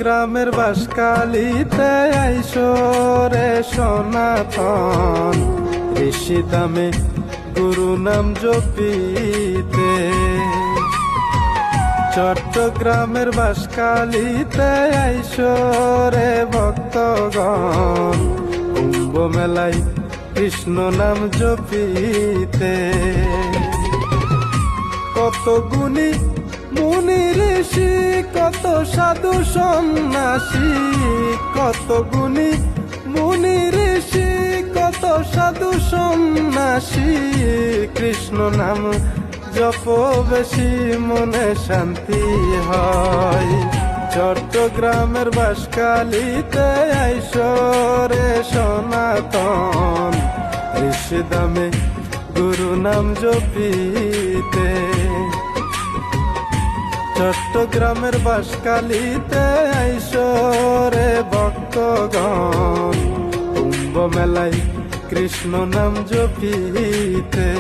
চট্টগ্রামের বাঁশখালীতে আইসো রে সনাতন, ঋষি দামে গুরু নাম জপিতে। চট্টগ্রামের বাঁশখালীতে আইসো রে ভক্তগণ, কুম্ভ মেলায় কৃষ্ণ নাম জপিতে। কত গুণী মুনি ঋষি, কত সাধু সন্ন্যাসী, কত গুণী মুনি ঋষি, কত সাধু সন্ন্যাসী, কৃষ্ণ নাম জপ বেশি মনে শান্তি হয়। চট্টগ্রামের বাঁশখালীতে আইসো রে সনাতন, ঋষি দামে গুরু নাম জপিতে। চট্টগ্রামের বাঁশখালীতে আইসো রে ভক্তগণ, কুম্ভ মেলায় কৃষ্ণ নাম জপিতে।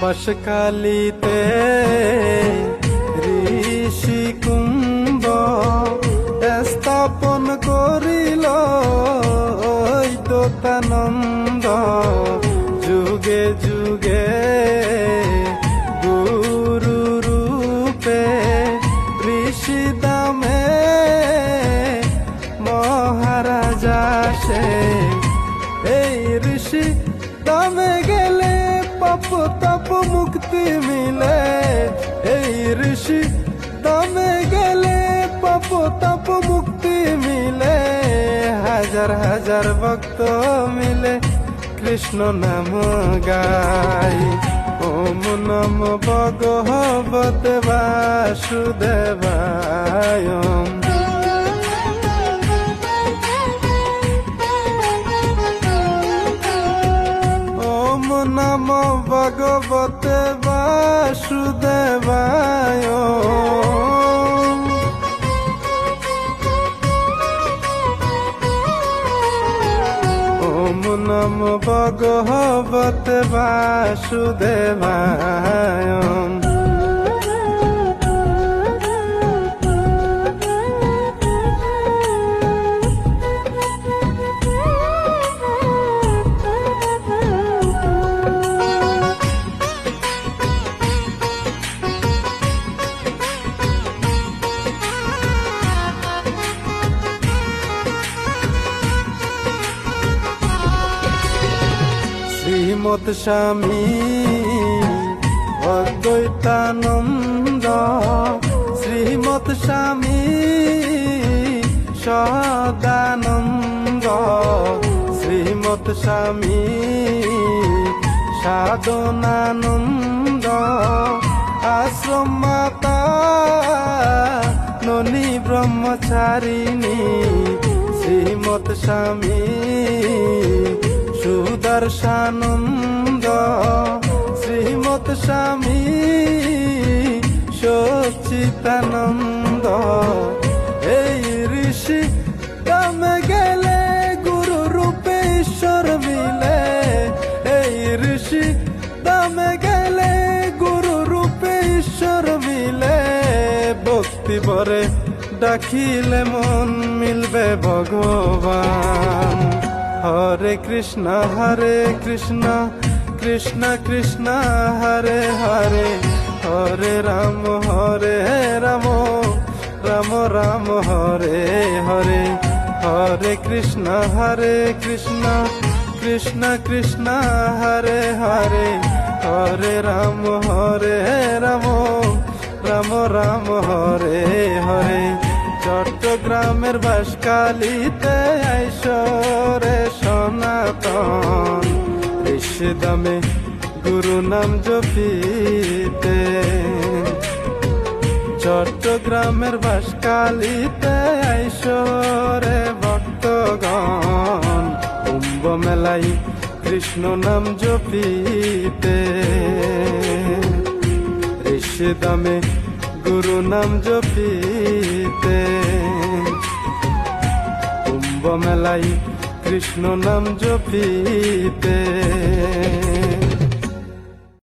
বাঁশখালীতে ঋষি কুম্ভ স্থাপন করিল দৈত্যানন্দ, যুগে যুগে গুরু রূপে ঋষি দামে মহারাজা সে। এই ঋষি দামে গেলে পাপ তাপ মুক্তি মিলে, এই ঋষি দামে গেলে পাপ তাপ মুক্তি মিলে। হাজার হাজার ভক্ত মিলে কৃষ্ণ নাম গায়, ওম নম ভগবতে বাসুদেবায়। নম ভগবতে বাসুদেবায়। ওম নম ভগবতে বাসুদেবায়। শ্রীমৎ স্বামী অদ্বৈতানন্দ, শ্রীমৎ স্বামী সদানন্দ, শ্রীমৎ স্বামী সাধনানন্দ, আশ্রম মাতা ননী ব্রহ্মচারিণী, শ্রীমৎ স্বামী সুদর্শানন্দ, শ্রীমৎ স্বামী সচ্চিদানন্দ। এই ঋষি দামে গেলে গুরু রূপে ঈশ্বর মিলে, এই ঋষি দামে গেলে গুরু রূপে ঈশ্বর মিলে। ভক্তি ভরে ডাকিলে মন মিলবে ভগবান। হরে কৃষ্ণ কৃষ্ণ কৃষ্ণ হরে হরে, হরে রাম রাম রাম হরে হরে। হরে কৃষ্ণ কৃষ্ণ কৃষ্ণ হরে হরে, হরে রাম রাম রাম হরে হরে। চট্টগ্রামের বাঁশখালীতে আইসো রে সনাতন, ঋষি দামে গুরু নাম জপিতে। চট্টগ্রামের বাঁশখালীতে আইসো রে ভক্তগণ, কৃষ্ণ নাম জপিতে, ঋষিদামে গুরু নাম জপিতে, কুম্ভ মেলাই কৃষ্ণ নাম জপিতে।